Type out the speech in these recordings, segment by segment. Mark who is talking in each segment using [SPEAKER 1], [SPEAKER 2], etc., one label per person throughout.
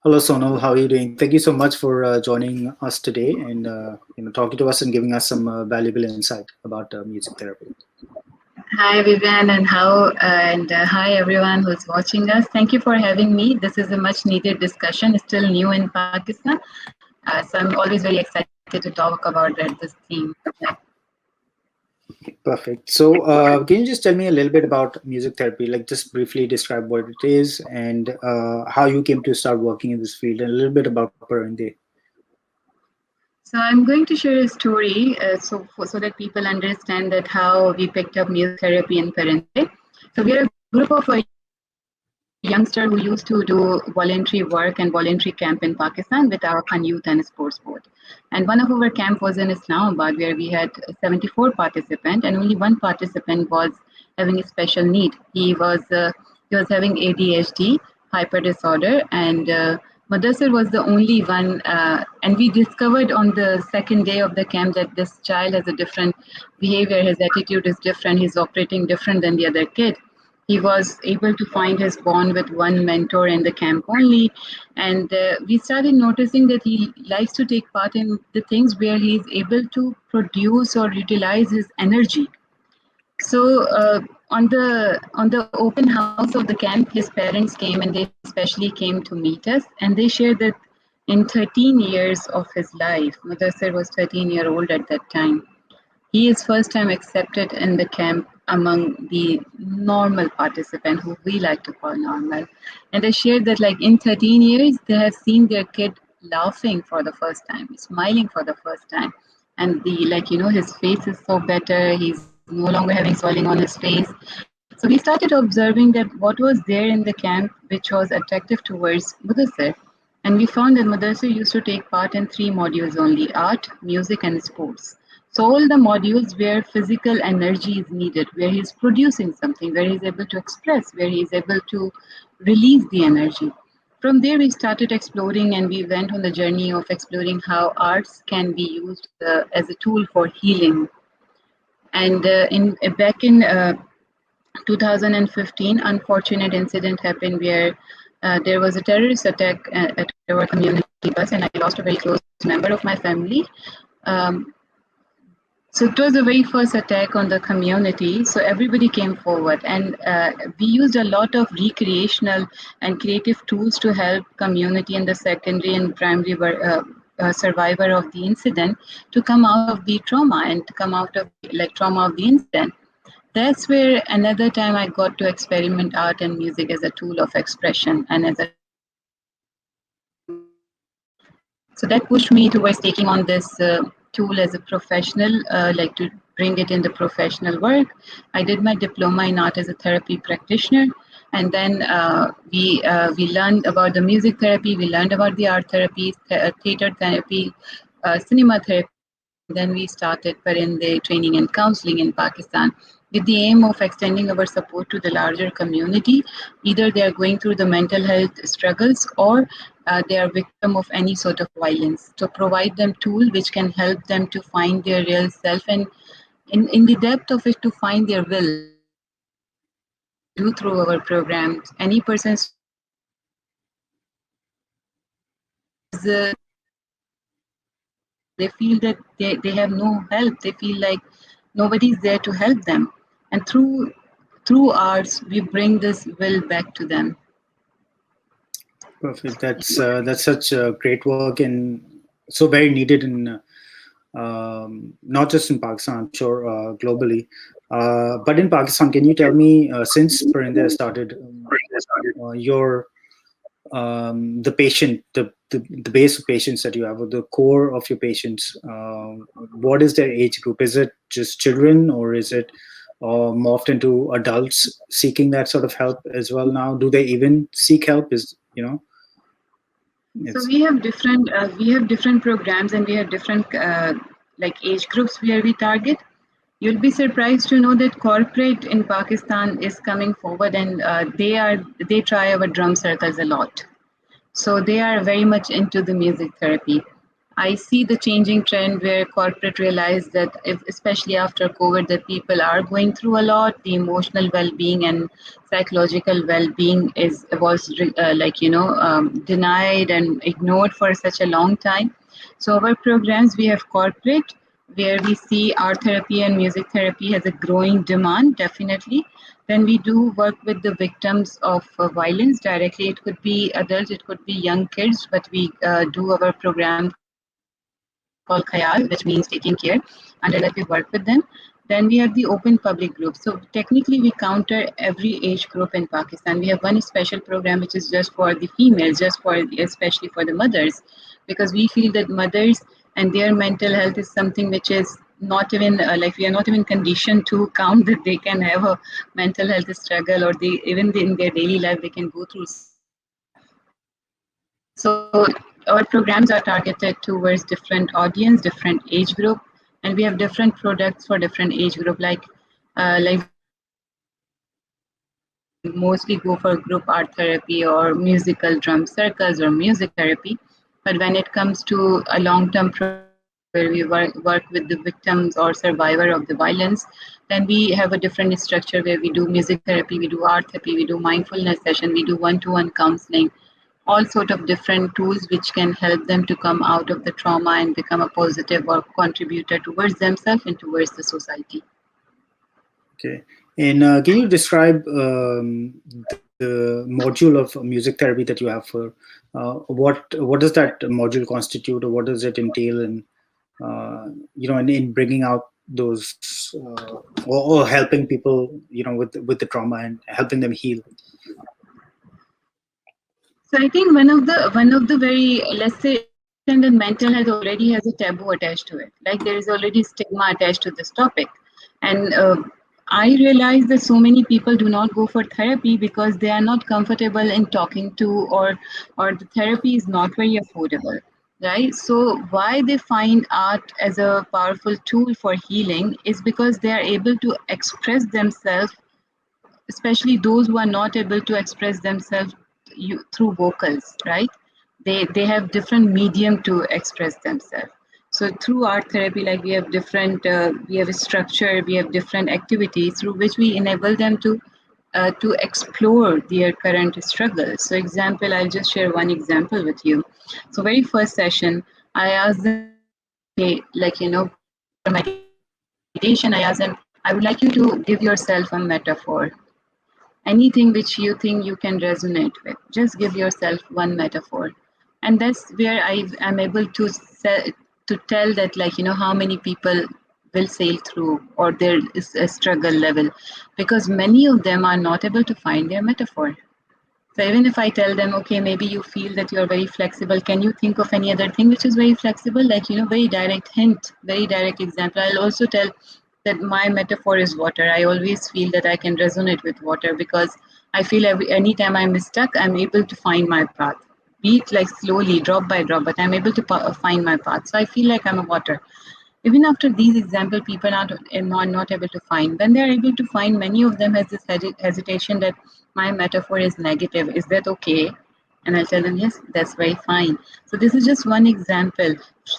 [SPEAKER 1] Hello, Sonal. How are you doing? Thank you so much for joining us today and talking to us and giving us some valuable insight about music therapy.
[SPEAKER 2] Hi, Vivian, and hi everyone who's watching us. Thank you for having me. This is a much needed discussion, still new in Pakistan. So I'm always very excited to talk about this theme. Yeah.
[SPEAKER 1] Perfect. So, can you just tell me a little bit about music therapy? Like, just briefly describe what it is and how you came to start working in this field, and a little bit about Parindey.
[SPEAKER 2] So I'm going to share a story so that people understand that how we picked up music therapy in Parindey. So we are a group of youngsters who used to do voluntary work and voluntary camp in Pakistan with our Khan Youth and Sports Board. And one of our camp was in Islamabad where we had 74 participants and only one participant was having a special need. He was having ADHD, hyper disorder, and Mudassir was the only one. And we discovered on the second day of the camp that this child has a different behavior. His attitude is different. He's operating different than the other kid. He was able to find his bond with one mentor in the camp only. And we started noticing that he likes to take part in the things where he's able to produce or utilize his energy. So on the open house of the camp, his parents came and they especially came to meet us, and they shared that in 13 years of his life, Mudassir was 13-year-old at that time. He is first time accepted in the camp among the normal participant, who we like to call normal. And they shared that like in 13 years, they have seen their kid laughing for the first time, smiling for the first time. And his face is so better. He's no longer having swelling on his face. So we started observing that what was there in the camp which was attractive towards Mudassir. And we found that Mudassir used to take part in three modules only: art, music, and sports. So, all the modules where physical energy is needed, where he's producing something, where he's able to express, where he's able to release the energy. From there, we started exploring and we went on the journey of exploring how arts can be used as a tool for healing. And back in 2015, unfortunate incident happened where there was a terrorist attack at our community bus, and I lost a very close member of my family. Um, so it was the very first attack on the community. So everybody came forward, and we used a lot of recreational and creative tools to help community and the secondary and primary survivor of the incident to come out of the trauma and to come out of the trauma of the incident. That's where another time I got to experiment art and music as a tool of expression and as a tool of healing. So that pushed me towards taking on this tool as a professional, like to bring it in the professional work. I did my diploma in art as a therapy practitioner, and then we learned about the music therapy, we learned about the art therapy, theater therapy, cinema therapy, and then we started Parindey training and counseling in Pakistan with the aim of extending our support to the larger community. Either they are going through the mental health struggles or they are victim of any sort of violence. To provide them tool which can help them to find their real self and in the depth of it to find their will. That's what we do through our programs. Any person struggling with is they feel that they have no help. They feel like nobody's there to help them. And through arts, we bring this will back to them.
[SPEAKER 1] Perfect. That's such great work and so very needed in not just in Pakistan, I'm sure globally. But in Pakistan, can you tell me since Parindey started, your the patient, the base of patients that you have, or the core of your patients, what is their age group? Is it just children, or is it morphed into adults seeking that sort of help as well now? Do they even seek help?
[SPEAKER 2] So
[SPEAKER 1] It's
[SPEAKER 2] we have different programs and we have different like age groups where we target. You'll be surprised to know that corporate in Pakistan is coming forward and they try our drum circles a lot. So they are very much into the music therapy. I see the changing trend where corporate realize that, if, especially after COVID, that people are going through a lot. The emotional well-being and psychological well-being is was denied and ignored for such a long time. So our programs, we have corporate where we see art therapy and music therapy has a growing demand, definitely. Then we do work with the victims of violence directly. It could be adults, it could be young kids, but we do our program called Khayal, which means taking care. Under that, we work with them. Then we have the open public group. So technically, we counter every age group in Pakistan. We have one special program which is just for the females, especially for the mothers, because we feel that mothers and their mental health is something which is not even we are not even conditioned to count that they can have a mental health struggle, or they even in their daily life they can go through something. So our programs are targeted towards different audience, different age group, and we have different products for different age group. We mostly go for group art therapy or musical drum circles or music therapy. But when it comes to a long-term program where we work with the victims or survivor of the violence, then we have a different structure where we do music therapy, we do art therapy, we do mindfulness session, we do one-to-one counseling, all sort of different tools which can help them to come out of the trauma and become a positive or contributor towards themselves and towards the society.
[SPEAKER 1] Okay. And can you describe the module of music therapy that you have for what does that module constitute, or what does it entail in in bringing out those or helping people with the trauma and helping them heal.
[SPEAKER 2] So I think one of the very, let's say, I understand that mental health already has a taboo attached to it. Like there is already stigma attached to this topic, and I realize that so many people do not go for therapy because they are not comfortable in talking to, or the therapy is not very affordable, right? So why they find art as a powerful tool for healing is because they are able to express themselves, especially those who are not able to express themselves through vocals, right? They have different medium to express themselves. So through art therapy, like we have different we have a structure, we have different activities through which we enable them to explore their current struggles. So example, I'll just share one example with you. So very first session, I asked them that, okay, after meditation, I asked them, I would like you to give yourself a metaphor, anything which you think you can resonate with. Just give yourself one metaphor. And that's where I'm able to tell that, how many people will sail through, or there is a struggle level, because many of them are not able to find their metaphor. So even if I tell them, okay, maybe you feel that you're very flexible, can you think of any other thing which is very flexible? Very direct hint, very direct example. I'll also tell that my metaphor is water. I always feel that I can resonate with water because I feel anytime I'm stuck, I'm able to find my path. Be it like slowly, drop by drop, but I'm able to find my path. So I feel like I'm a water. Even after these examples, people are not able to find. When they are able to find, many of them has this hesitation that my metaphor is negative. Is that okay? And I'll tell them, yes, that's very fine. So this is just one example.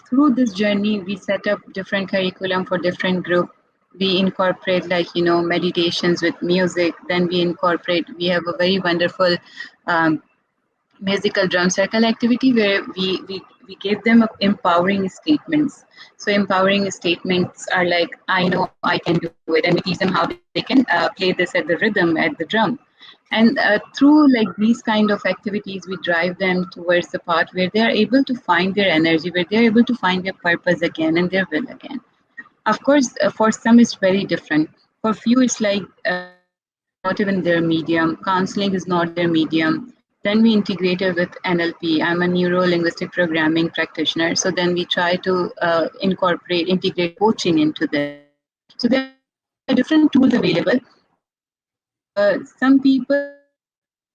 [SPEAKER 2] Through this journey, we set up different curriculum for different group. We incorporate meditations with music. Then we have a very wonderful um, musical drum circle activity where we give them empowering statements. So empowering statements are like, I know I can do it, and we teach them how they can play this at the rhythm, at the drum. And through like these kind of activities, we drive them towards the part where they are able to find their energy, where they are able to find their purpose again and their will again. Of course, for some it's very different. For few, it's like therapy is not even their medium, counseling is not their medium. Then we integrated with NLP. I'm a neuro linguistic programming practitioner. So then we try to integrate coaching into this. So there are different tools available. Some people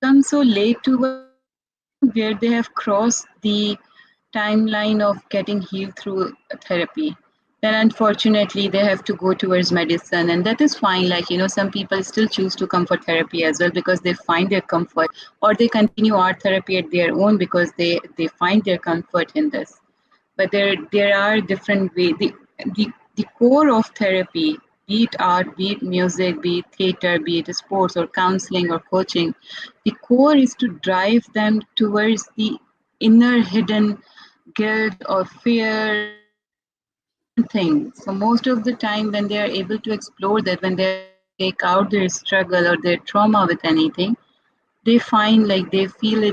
[SPEAKER 2] come so late towards healing where they have crossed the timeline of getting healed through therapy. Then unfortunately they have to go towards medicine, and that is fine. Some people still choose to come for therapy as well because they find their comfort, or they continue art therapy at their own because they find their comfort in this. but there are different ways. The core of therapy, be it art, be it music, be it theater, be it sports or counseling or coaching, the core is to drive them towards the inner hidden guilt or fear or something. So most of the time when they are able to explore that, when they're able to take out their struggle or their trauma with anything, they find like they feel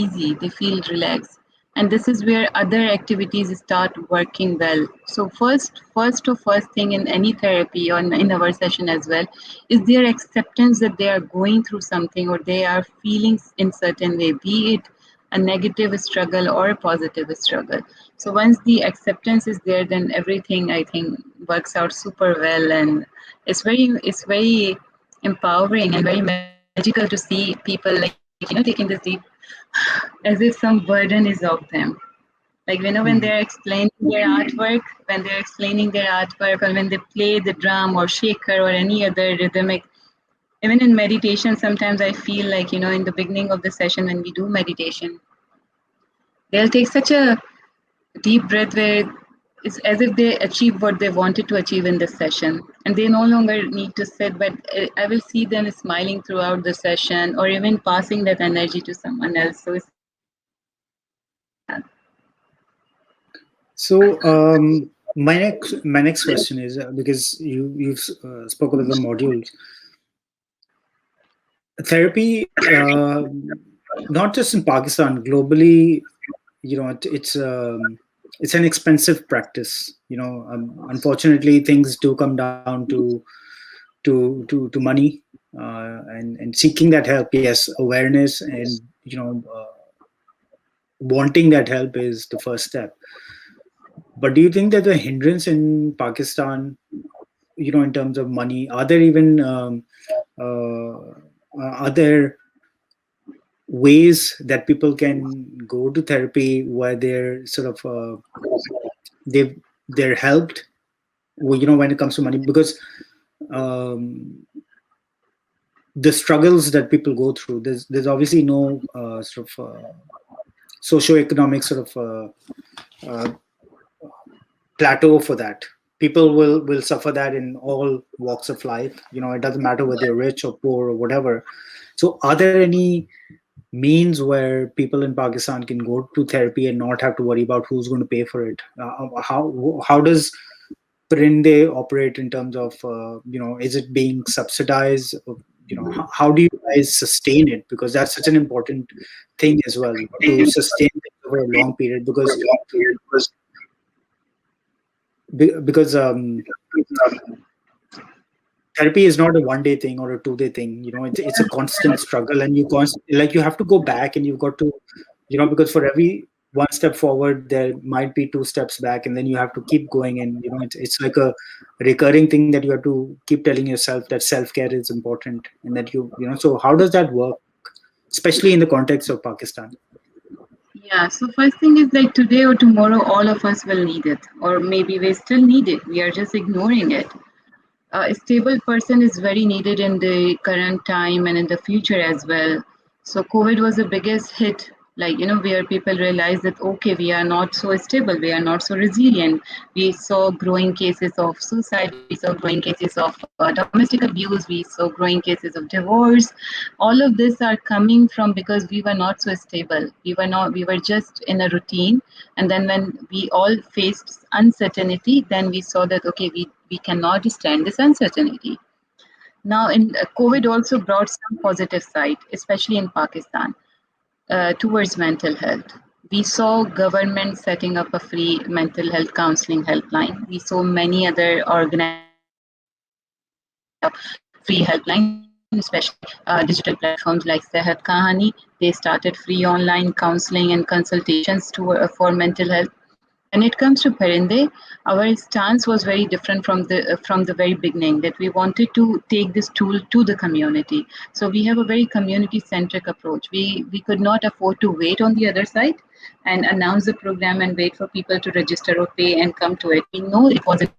[SPEAKER 2] easy, they feel relaxed. And this is where other activities start working well. So first thing in any therapy or in our session as well is their acceptance that they are going through something or they are feeling in certain way, be it a negative struggle or a positive struggle. So once the acceptance is there, then everything I think works out super well, and it's very empowering and very magical to see people like taking this deep as if some burden is off them. Like when they're
[SPEAKER 1] Mhm.
[SPEAKER 2] explaining their artwork or when they play the drum or shaker or any other rhythmic. Even in meditation, sometimes I feel like in the beginning of the session when we do meditation, they'll take such a deep breath where it's as if they achieve what they wanted to achieve in this session and they no longer need to sit, but I will see them smiling throughout the session or even passing that energy to someone else. So it's very magical to see that.
[SPEAKER 1] So my next question is, because you've spoke about the modules, therapy, not just in Pakistan, globally, it's an expensive practice. Unfortunately, things do come down to money, and seeking that help. Yes, awareness and wanting that help is the first step. But do you think that the hindrance in Pakistan, in terms of money, are there even are there ways that people can go to therapy where they're sort of they're helped, when it comes to money? Because um, the struggles that people go through, there's obviously no sort of socioeconomic sort of plateau for that. People will suffer that in all walks of life. It doesn't matter whether you're rich or poor or whatever. So are there any means where people in Pakistan can go to therapy and not have to worry about who's going to pay for it? How does Parindey operate in terms of is it being subsidized? How do you guys sustain it? Because that's such an important thing as well, to sustain it over a long period. Because therapy is not a 1 day thing or a 2 day thing. It's a constant struggle, and you have to go back, and you've got to, because for every one step forward there might be two steps back, and then you have to keep going. And it's like a recurring thing that you have to keep telling yourself that self-care is important, and that so how does that work, especially in the context of Pakistan?
[SPEAKER 2] Yeah, so first thing is like today or tomorrow, all of us will need it, or maybe we still need it. We are just ignoring it. A stable person is very needed in the current time and in the future as well. So COVID was the biggest hit, like where people realized that okay, we are not so stable, we are not so resilient. We saw growing cases of suicide, we saw growing cases of domestic abuse, we saw growing cases of divorce. All of this are coming from because we were not so stable. We were just in a routine, and then when we all faced uncertainty, then we saw that okay, we cannot stand this uncertainty. Now, in COVID also brought some positive side, especially in Pakistan, towards mental health. We saw government setting up a free mental health counseling helpline. We saw many other organizations setting up free helplines, especially digital platforms like Sehat Kahani. They started free online counseling and consultations for mental health. When it comes to Parinde, our stance was very different from the very beginning. That we wanted to take this tool to the community. So we have a very community centric approach. We could not afford to wait on the other side and announce the program and wait for people to register or pay and come to it. We know it wasn't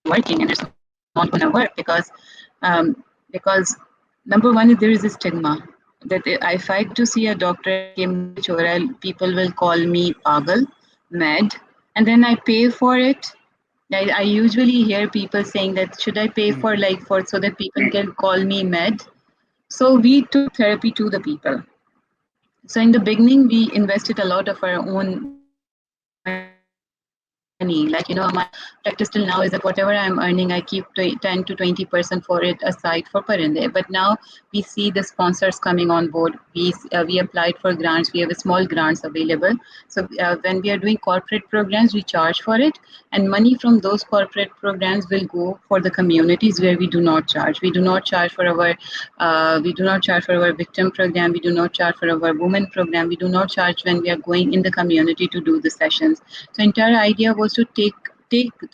[SPEAKER 2] working and it's not going to work because number one is there is a stigma that if I go to see a doctor and ke mujhe kuch ho raha hai, people will call me pagal. med, and then I pay for it. I usually hear people saying that should I pay for so that people can call me med. So we took therapy to the people. So in the beginning, we invested a lot of our own money. My practice till now is that whatever I'm earning, I keep 10 to 20% for it aside for Parindey. But now we see the sponsors coming on board. We applied for grants. We have a small grants available. So when we are doing corporate programs, we charge for it, and money from those corporate programs will go for the communities where we do not charge. We do not charge for our victim program. We do not charge for our women program. We do not charge when we are going in the community to do the sessions. So entire idea was to take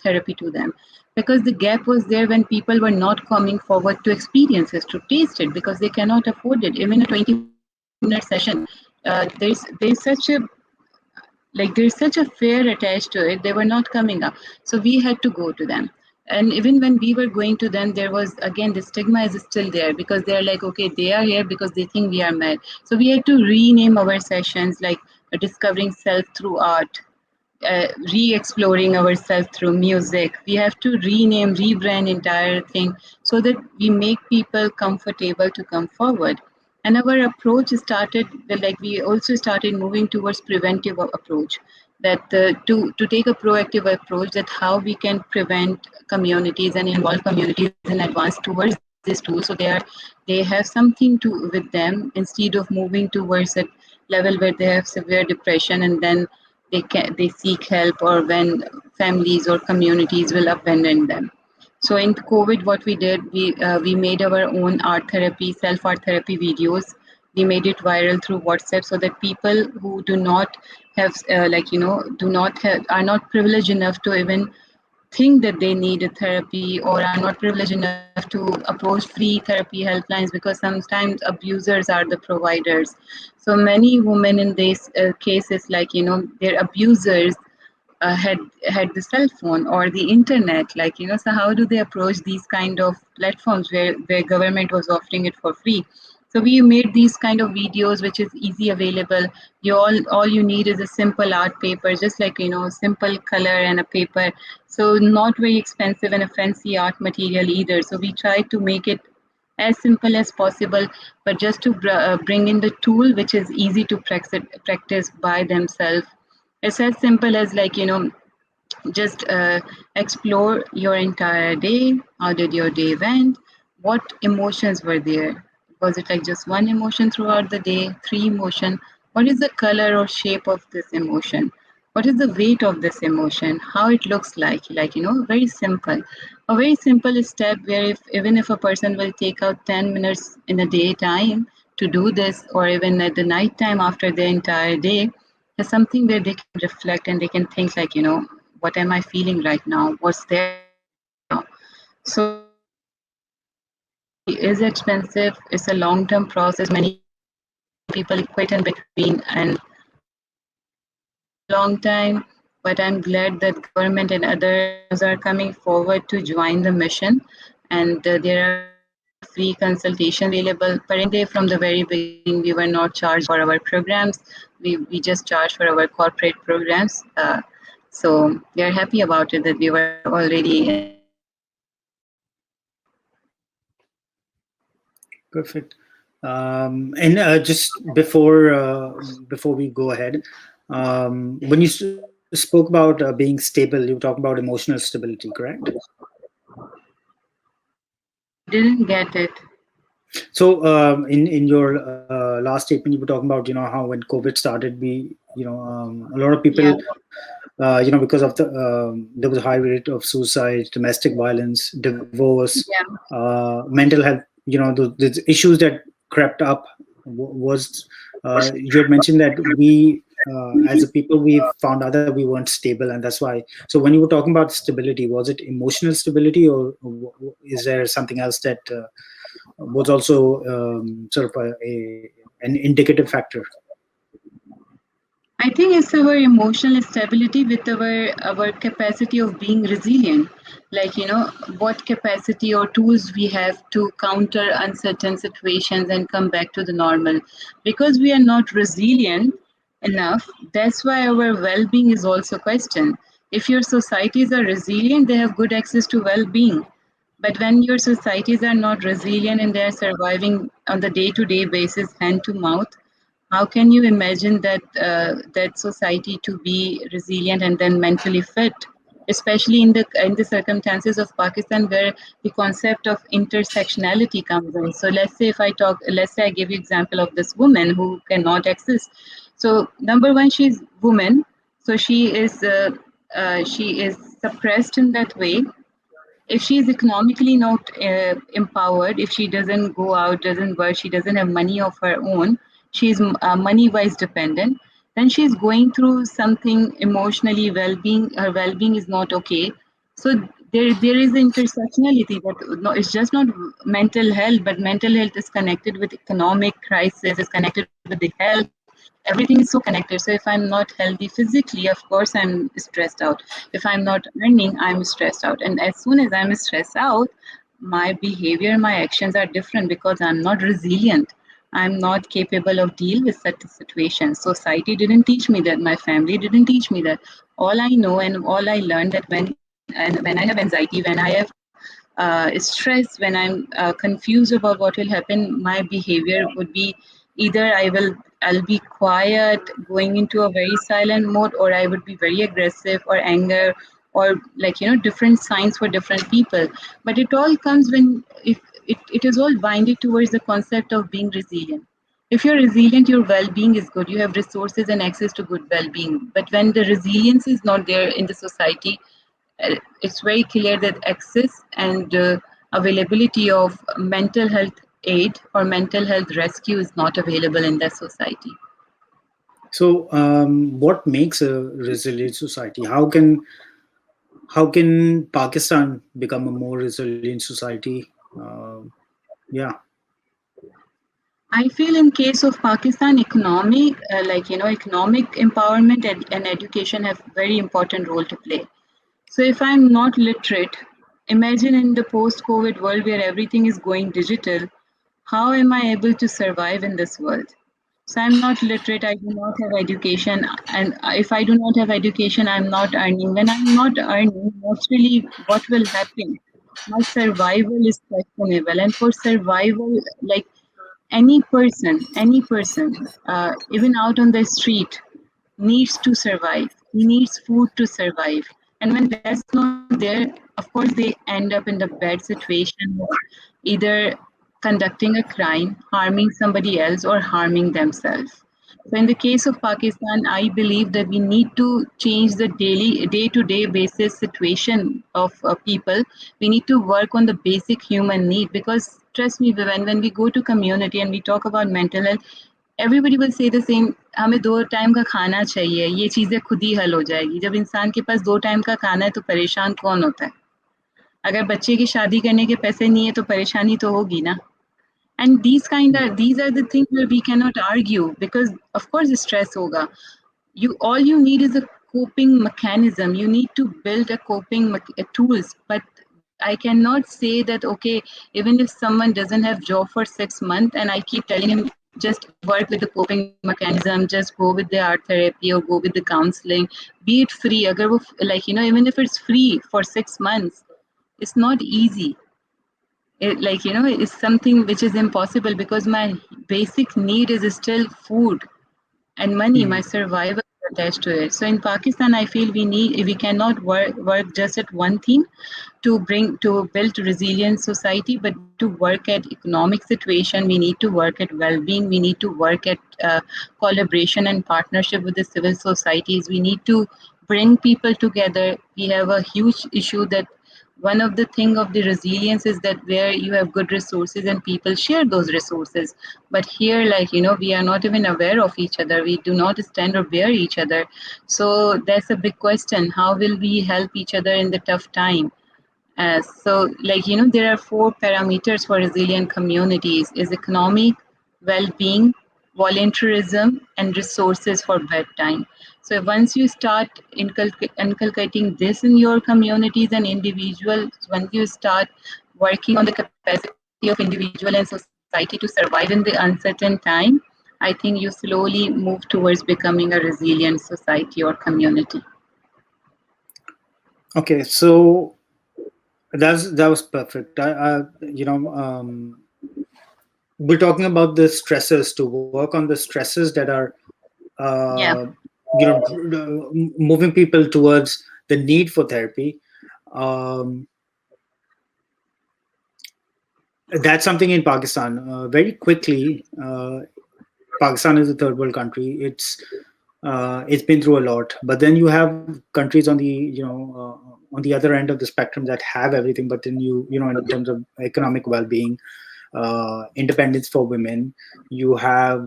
[SPEAKER 2] therapy to them, because the gap was there when people were not coming forward to experiences, to taste it, because they cannot afford it. Even a 20-minute session, there's such a there's such a fear attached to it. They were not coming up, so we had to go to them. And even when we were going to them, there was again the stigma is still there, because they're like, okay, they are here because they think we are mad. So we had to rename our sessions, like discovering self through art, re-exploring ourselves through music. We have to rename, rebrand entire thing, so that we make people comfortable to come forward. And our approach started we also started moving towards preventive approach, that to take a proactive approach, that how we can prevent communities and involve communities in advance towards this tool, so they have something to with them, instead of moving towards a level where they have severe depression and then they seek help, or when families or communities will abandon them. So in COVID, what we did, we made our own art therapy, self art therapy videos. We made it viral through WhatsApp, so that people who do not have do not have are not privileged enough to even think that they need a therapy, or are not privileged enough to approach free therapy helplines, because sometimes abusers are the providers. So many women in these cases, their abusers had the cell phone or the internet, so how do they approach these kind of platforms where government was offering it for free? So we made these kind of videos which is easy available. All you need is a simple art paper, just simple color and a paper. So not very expensive and a fancy art material either. So we tried to make it as simple as possible, but just to bring in the tool which is easy to practice by themselves. It's as simple as just explore your entire day. How did your day went? What emotions were there? Was it like just one emotion throughout the day, three emotion? What is the color or shape of this emotion? What is the weight of this emotion? How it looks very simple. A very simple step where if even if a person will take out 10 minutes in a daytime to do this, or even at the night time after their entire day, there's something where they can reflect and they can think what am I feeling right now? What's there right now? So therapy is expensive. It's a long-term process. Many people quit in between, and it takes a very long time. But I'm glad that government and other NGOs are coming forward to join the mission, and there are free consultation available. Parindey, from the very beginning, we were not charged for our programs. We just charged for our corporate programs. So we are happy about it that we were already in the mission.
[SPEAKER 1] Perfect. And just before we go ahead, when you spoke about being stable, you talk about emotional stability, correct?
[SPEAKER 2] I didn't get it.
[SPEAKER 1] So in your last statement, you were talking about how when COVID started, we a lot of people
[SPEAKER 2] Yeah,
[SPEAKER 1] because of there was a high rate of suicide, domestic violence, divorce,
[SPEAKER 2] yeah.
[SPEAKER 1] mental health. The issues that crept up was you had mentioned that we as a people we found out that we weren't stable, and that's why. So when you were talking about stability, was it emotional stability, or is there something else that was also sort of an indicative factor?
[SPEAKER 2] I think it's our emotional stability with our capacity of being resilient. What capacity or tools we have to counter uncertain situations and come back to the normal. Because we are not resilient, enough. That's why our well-being is also questioned. If your societies are resilient, they have good access to well-being. But when your societies are not resilient and they are surviving on the day-to-day basis, hand to mouth, how can you imagine that society to be resilient and then mentally fit? Especially in the circumstances of Pakistan, where the concept of intersectionality comes in. So let's say I give you example of this woman who cannot access. So number one, she's woman, so she is suppressed in that way. If she is economically not empowered, if she doesn't go out, doesn't work, she doesn't have money of her own, she's money wise dependent, then she's going through something emotionally well-being, her well-being is not okay. So there is intersectionality that no, it's just not mental health, but mental health is connected with economic crisis, is connected with the health. Everything is so connected. So if I'm not healthy physically, of course I'm stressed out. If I'm not earning, I'm stressed out. And as soon as I'm stressed out, my behavior, my actions are different because I'm not resilient. I'm not capable of deal with such a situation. Society didn't teach me that. My family didn't teach me that. All I know and all I learned that when I have anxiety, when I have stress, when I'm confused about what will happen, my behavior would be either I'll be quiet, going into a very silent mode, or I would be very aggressive or anger, or like different signs for different people. But it all comes when if it is all binded towards the concept of being resilient. If you're resilient, your well-being is good. You have resources and access to good well-being. But when the resilience is not there in the society, it's very clear that access and availability of mental health aid or mental health rescue is not available in that society.
[SPEAKER 1] So, what makes a resilient society? How can Pakistan become a more resilient society? Yeah.
[SPEAKER 2] I feel in case of Pakistan, economic empowerment and education have very important role to play. So if I'm not literate, imagine in the post-COVID world where everything is going digital, how am I able to survive in this world? So I'm not literate, I do not have education, and if I do not have education, I'm not earning. When I'm not earning, naturally, what will happen? My survival is questionable, and for survival, like any person, even out on the street, needs to survive. He needs food to survive. And when that's not there, of course, they end up in the bad situation of either conducting a crime, harming somebody else, or harming themselves. So, in the case of Pakistan, I believe that we need to change the day-to-day basis situation of people. We need to work on the basic human need because, trust me, when we go to community and we talk about mental health, everybody will say the same. हमें 2 time का खाना चाहिए, ये चीज़ें खुद ही हल हो जाएगी. जब इंसान के पास 2 टाइम का खाना है तो परेशान कौन होता है? अगर बच्चे की शादी करने के पैसे नहीं है तो परेशानी तो होगी ना. And these are the things where we cannot argue because of course stress hoga. All you need is a coping mechanism. You need to build a tools. But I cannot say that okay, even if someone doesn't have job for 6 months and I keep telling him just work with the coping mechanism, just go with the art therapy or go with the counseling, be it free. Agar wo, even if it's free for 6 months, it's not easy. It's something which is impossible because my basic need is still food and money. My
[SPEAKER 1] Hmm.
[SPEAKER 2] survival is attached to it. So in Pakistan, I feel we cannot work just at one theme to build resilient society, but to work at economic situation, we need to work at well-being, we need to work at collaboration and partnership with the civil societies. We need to bring people together. We have a huge issue that one of the thing of the resilience is that where you have good resources and people share those resources, but here we are not even aware of each other, we do not stand or bear each other. So that's a big question, how will we help each other in the tough time? There are 4 parameters for resilient communities: is economic, well-being, volunteerism, and resources for bedtime. So once you start inculcating this in your communities and individuals, once you start working on the capacity of individual and society to survive in the uncertain time, I think you slowly move towards becoming a resilient society or community.
[SPEAKER 1] Okay, so that was perfect. We're talking about the stressors, to work on the stresses that are
[SPEAKER 2] Yeah.
[SPEAKER 1] uh, moving people towards the need for therapy. Um, that's something in Pakistan. Very quickly, Pakistan is a third world country. It's been through a lot, but then you have countries on the on the other end of the spectrum that have everything, but then in terms of economic well-being, independence for women, you have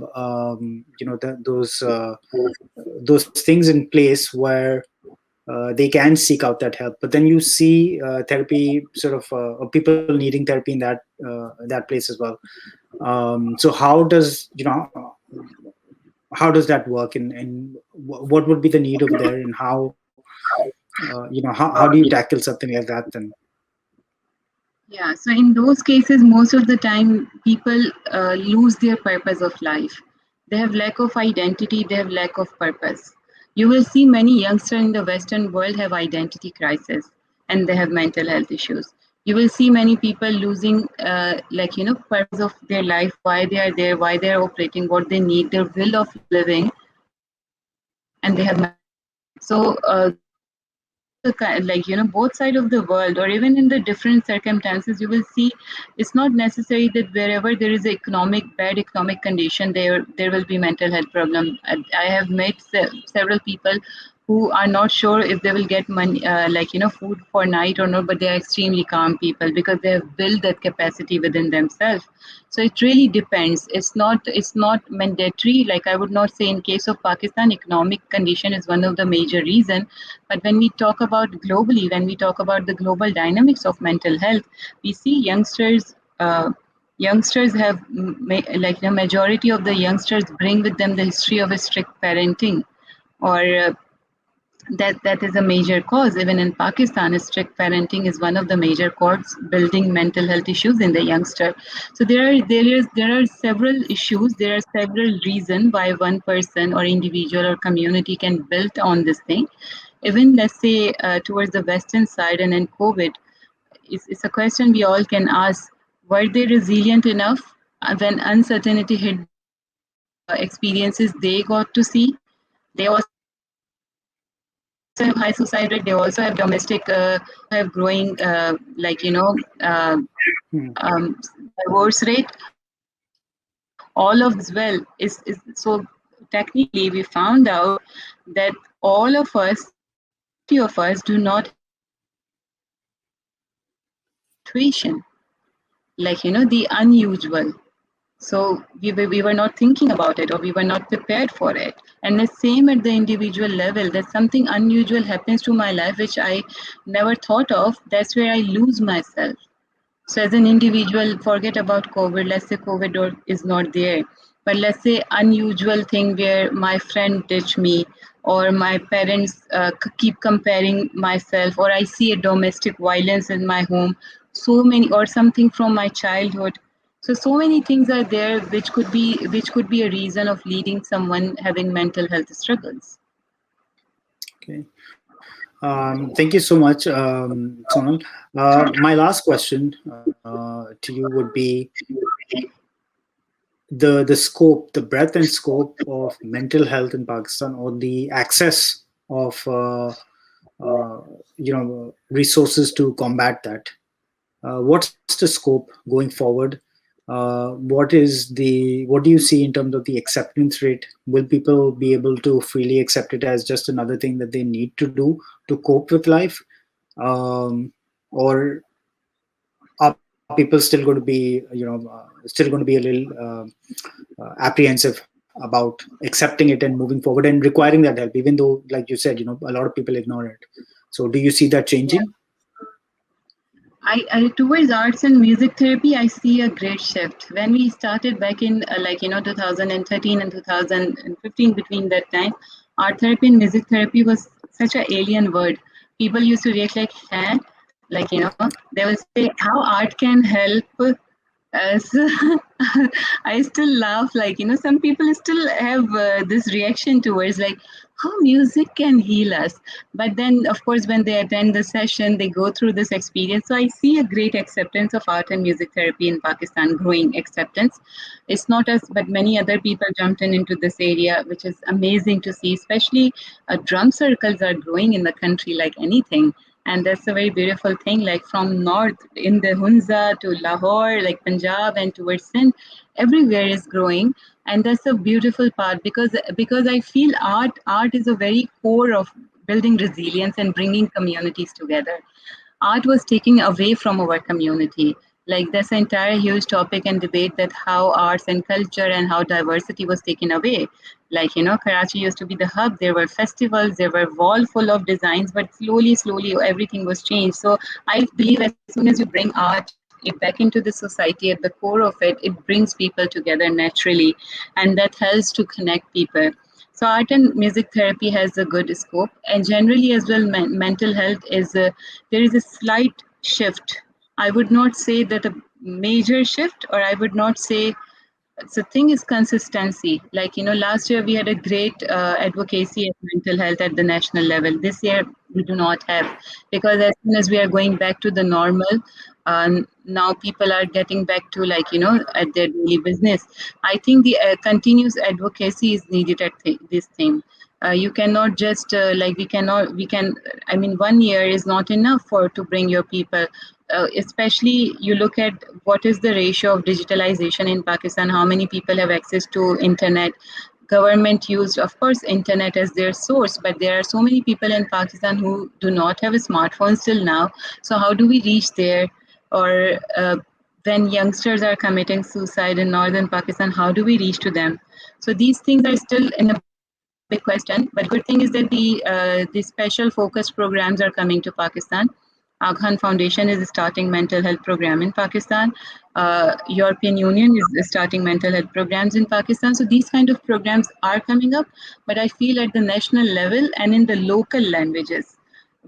[SPEAKER 1] those things in place where they can seek out that help. But then you see therapy sort of or people needing therapy in that place as well. So how does that work, and what would be the need over there, and how do you tackle something like that then?
[SPEAKER 2] Yeah, so in those cases, most of the time, people lose their purpose of life. They have lack of identity, they have lack of purpose. You will see many youngsters in the Western world have identity crisis and they have mental health issues. You will see many people losing, purpose of their life, why they are there, why they are operating, what they need, their will of living, and they have mental health. So both the both side of the world, or even in the different circumstances, you will see it's not necessary that wherever there is economic bad economic condition, there will be mental health problem. I have met several people who are not sure if they will get money, food for night or not, but they are extremely calm people because they have built that capacity within themselves. So it really depends. It's not mandatory. Like, I would not say in case of Pakistan, economic condition is one of the major reason. But when we talk about globally, when we talk about the global dynamics of mental health, we see youngsters. Youngsters have majority of the youngsters bring with them the history of a strict parenting, or that is a major cause. Even in Pakistan, strict parenting is one of the major causes building mental health issues in the youngster. So there are several issues. There are several reasons why one person or individual or community can build on this thing. Even let's say towards the western side and in COVID, it's a question we all can ask: were they resilient enough when uncertainty hit them? What experiences they got to see? They also have high suicide rate. They also have domestic. They also have growing,
[SPEAKER 1] Hmm.
[SPEAKER 2] divorce rate. All of this as well is so technically we found out that all of us, majority of us, do not have mental health issues. We have some situation, the unusual. So we were not thinking about it, or we were not prepared for it. And the same at the individual level, that something unusual happens to my life which I never thought of. That's where I lose myself. So as an individual, forget about COVID. Let's say COVID is not there, but let's say unusual thing where my friend ditch me, or my parents keep comparing myself, or I see a domestic violence in my home. So many, or something from my childhood. So many things are there which could be a reason of leading someone having mental health struggles.
[SPEAKER 1] Okay. Thank you so much, Sonal. My last question to you would be the scope, the breadth and scope of mental health in Pakistan, or the access of resources to combat that. What's the scope going forward? What do you see in terms of the acceptance rate? Will people be able to freely accept it as just another thing that they need to do to cope with life, or are people still going to be still going to be a little apprehensive about accepting it and moving forward and requiring that help, even though, like you said, a lot of people ignore it? So do you see that
[SPEAKER 2] Yeah.
[SPEAKER 1] changing?
[SPEAKER 2] I towards arts and music therapy, I see a great shift. When we started back in 2013 and 2015, between that time, art therapy and music therapy was such an alien word. People used to react like, huh? They will say how art can help So I still laugh, like, some people still have this reaction towards, like, how music can heal us. But then, of course, when they attend the session, they go through this experience. So I see a great acceptance of art and music therapy in Pakistan, growing acceptance. It's not us, but many other people jumped in into this area, which is amazing to see. Especially drum circles are growing in the country like anything, and that's a very beautiful thing. Like from north in the Hunza to Lahore, like Punjab and towards Sindh, everywhere is growing, and that's a beautiful part, because I feel art is a very core of building resilience and bringing communities together. Art was taken away from our community. Like this entire huge topic and debate, that how arts and culture and how diversity was taken away. Like, Karachi used to be the hub. There were festivals, there were wall full of designs, but slowly everything was changed. So I believe as soon as you bring art back into the society, at the core of it brings people together naturally, and that helps to connect people. So art and music therapy has a good scope, and generally as well, mental health is there is a slight shift. I would not say that a major shift, or I would not say. The thing is consistency. Like, last year we had a great advocacy of mental health at the national level. This year we do not have, because as soon as we are going back to the normal, now people are getting back to, like, at their daily business. I think the continuous advocacy is needed at this thing. You cannot just like we can. I mean, 1 year is not enough for to bring your people. Especially you look at what is the ratio of digitalization in Pakistan, how many people have access to internet. Government used, of course, internet as their source, but there are so many people in Pakistan who do not have a smartphone still now. So how do we reach there? Or when youngsters are committing suicide in northern Pakistan, how do we reach to them? So these things are still in a big question. But good thing is that the special focus programs are coming to Pakistan. Aghan Foundation is starting mental health program in Pakistan. European Union is starting mental health programs in Pakistan. So these kind of programs are coming up, but I feel at the national level and in the local languages,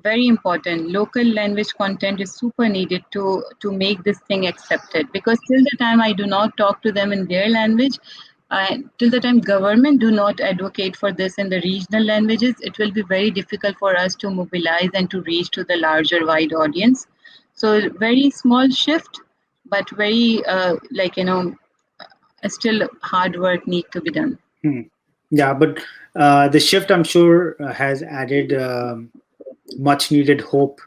[SPEAKER 2] very important. Local language content is super needed to make this thing accepted. Because till the time I do not talk to them in their language, till the time government do not advocate for this in the regional languages, it will be very difficult for us to mobilize and to reach to the larger wide audience. So very small shift, but very still hard work need to be done.
[SPEAKER 1] Hmm. Yeah, but the shift, I'm sure, has added much needed hope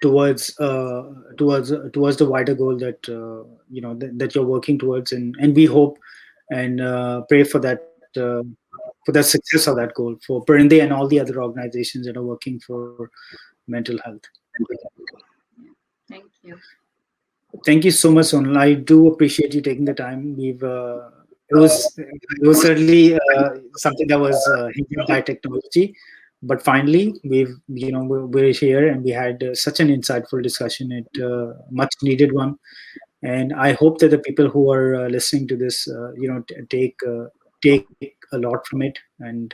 [SPEAKER 1] towards the wider goal that that you're working towards, and we hope and pray for the success of that goal for Parindey and all the other organizations that are working for mental health.
[SPEAKER 2] Thank you.
[SPEAKER 1] Thank you so much, Sonal. I do appreciate you taking the time. It was certainly something that was hindered by technology, but finally we're here, and we had such an insightful discussion. It much needed one, and I hope that the people who are listening to this, take a lot from it, and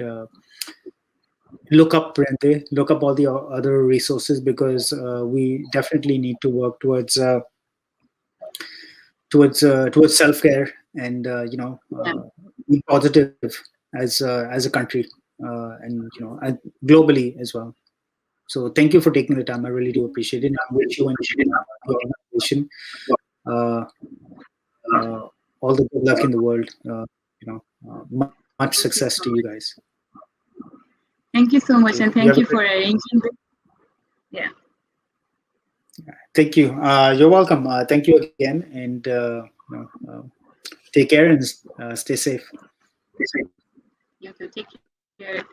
[SPEAKER 1] look up Prende, look up all the other resources, because we definitely need to work towards self care, and
[SPEAKER 2] Yeah.
[SPEAKER 1] be positive as a country, and globally as well. So thank you for taking the time. I really do appreciate it. I wish you and your organization uh, all the good luck in the world. Much success to you guys.
[SPEAKER 2] Thank you so
[SPEAKER 1] Thank
[SPEAKER 2] much,
[SPEAKER 1] you.
[SPEAKER 2] and
[SPEAKER 1] You have
[SPEAKER 2] thank
[SPEAKER 1] a
[SPEAKER 2] you
[SPEAKER 1] great.
[SPEAKER 2] for arranging this. Yeah.
[SPEAKER 1] Thank you. You're welcome. Thank you again, and take care and stay safe.
[SPEAKER 2] You too. Take care.